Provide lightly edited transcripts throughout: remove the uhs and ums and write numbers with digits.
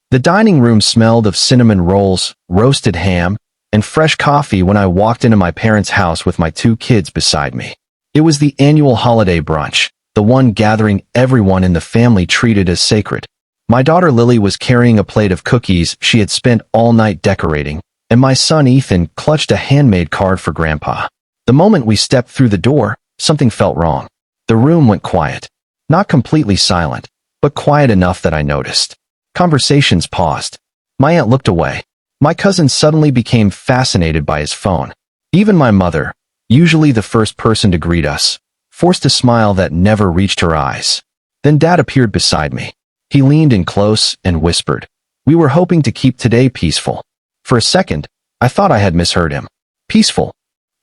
The dining room smelled of cinnamon rolls, roasted ham, and fresh coffee when I walked into my parents' house with my 2 kids beside me. It was the annual holiday brunch, the one gathering everyone in the family treated as sacred. My daughter Lily was carrying a plate of cookies she had spent all night decorating, and my son Ethan clutched a handmade card for Grandpa. The moment we stepped through the door, something felt wrong. The room went quiet. Not completely silent, but quiet enough that I noticed. Conversations paused. My aunt looked away. My cousin suddenly became fascinated by his phone. Even my mother, usually the first person to greet us, forced a smile that never reached her eyes. Then Dad appeared beside me. He leaned in close and whispered, "We were hoping to keep today peaceful." For a second, I thought I had misheard him. "Peaceful?"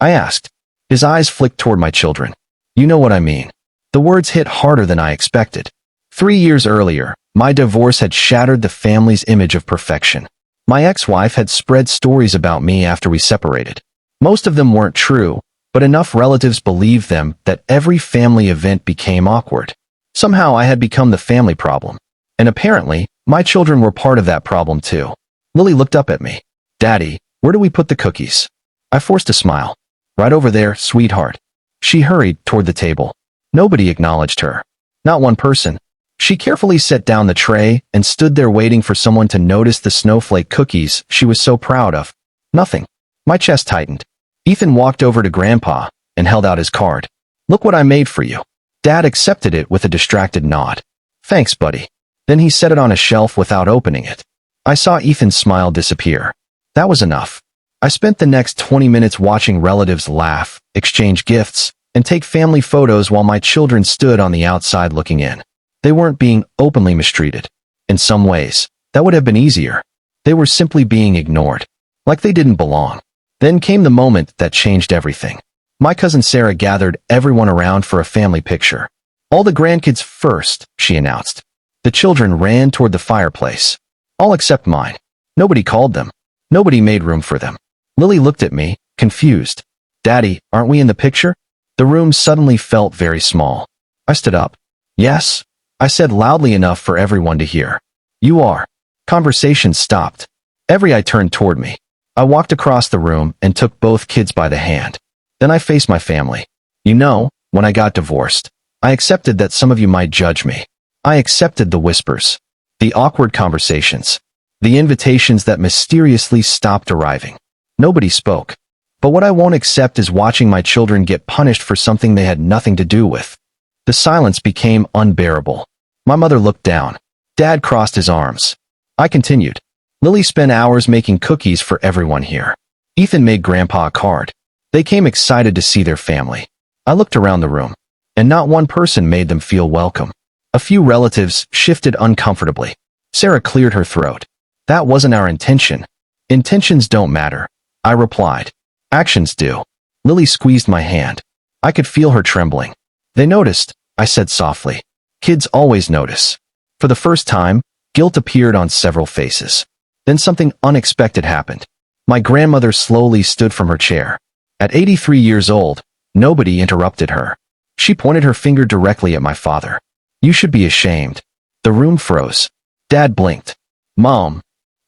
I asked. His eyes flicked toward my children. "You know what I mean." The words hit harder than I expected. 3 years earlier, my divorce had shattered the family's image of perfection. My ex-wife had spread stories about me after we separated. Most of them weren't true, but enough relatives believed them that every family event became awkward. Somehow I had become the family problem. And apparently, my children were part of that problem too. Lily looked up at me. "Daddy, where do we put the cookies?" I forced a smile. "Right over there, sweetheart." She hurried toward the table. Nobody acknowledged her. Not one person. She carefully set down the tray and stood there waiting for someone to notice the snowflake cookies she was so proud of. Nothing. My chest tightened. Ethan walked over to Grandpa and held out his card. "Look what I made for you." Dad accepted it with a distracted nod. "Thanks, buddy." Then he set it on a shelf without opening it. I saw Ethan's smile disappear. That was enough. I spent the next 20 minutes watching relatives laugh, exchange gifts, and take family photos while my children stood on the outside looking in. They weren't being openly mistreated. In some ways, that would have been easier. They were simply being ignored, like they didn't belong. Then came the moment that changed everything. My cousin Sarah gathered everyone around for a family picture. "All the grandkids first," she announced. The children ran toward the fireplace. All except mine. Nobody called them. Nobody made room for them. Lily looked at me, confused. "Daddy, aren't we in the picture?" The room suddenly felt very small. I stood up. "Yes," I said loudly enough for everyone to hear. "You are." Conversation stopped. Every eye turned toward me. I walked across the room and took both kids by the hand. Then I faced my family. "You know, when I got divorced, I accepted that some of you might judge me. I accepted the whispers, the awkward conversations, the invitations that mysteriously stopped arriving. Nobody spoke. But what I won't accept is watching my children get punished for something they had nothing to do with." The silence became unbearable. My mother looked down. Dad crossed his arms. I continued. "Lily spent hours making cookies for everyone here. Ethan made Grandpa a card. They came excited to see their family. I looked around the room, and not one person made them feel welcome. A few relatives shifted uncomfortably. Sarah cleared her throat. "That wasn't our intention." "Intentions don't matter," I replied. "Actions do." Lily squeezed my hand. I could feel her trembling. "They noticed," I said softly. Kids always notice. For the first time, guilt appeared on several faces. Then something unexpected happened. My grandmother slowly stood from her chair. At 83 years old, nobody interrupted her. She pointed her finger directly at my father. "You should be ashamed." The room froze. Dad blinked. "Mom."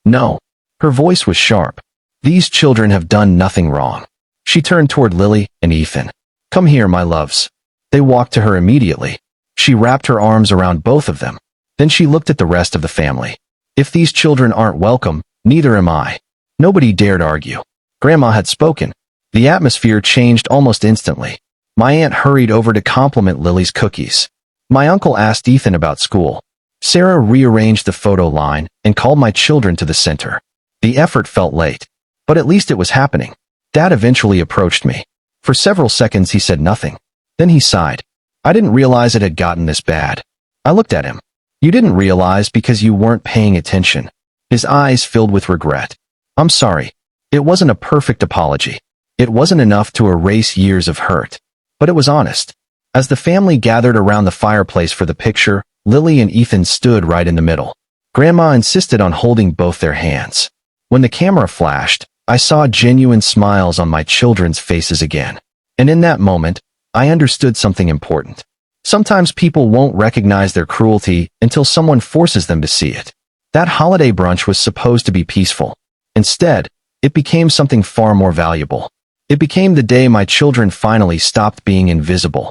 "No." Her voice was sharp. "These children have done nothing wrong." She turned toward Lily and Ethan. "Come here, my loves." They walked to her immediately. She wrapped her arms around both of them. Then she looked at the rest of the family. "If these children aren't welcome, neither am I." Nobody dared argue. Grandma had spoken. The atmosphere changed almost instantly. My aunt hurried over to compliment Lily's cookies. My uncle asked Ethan about school. Sarah rearranged the photo line and called my children to the center. The effort felt late, but at least it was happening. Dad eventually approached me. For several seconds he said nothing. Then he sighed. "I didn't realize it had gotten this bad." I looked at him. "You didn't realize because you weren't paying attention." His eyes filled with regret. "I'm sorry. It wasn't a perfect apology. It wasn't enough to erase years of hurt. But it was honest." As the family gathered around the fireplace for the picture, Lily and Ethan stood right in the middle. Grandma insisted on holding both their hands. When the camera flashed, I saw genuine smiles on my children's faces again. And in that moment, I understood something important. Sometimes people won't recognize their cruelty until someone forces them to see it. That holiday brunch was supposed to be peaceful. Instead, it became something far more valuable. It became the day my children finally stopped being invisible.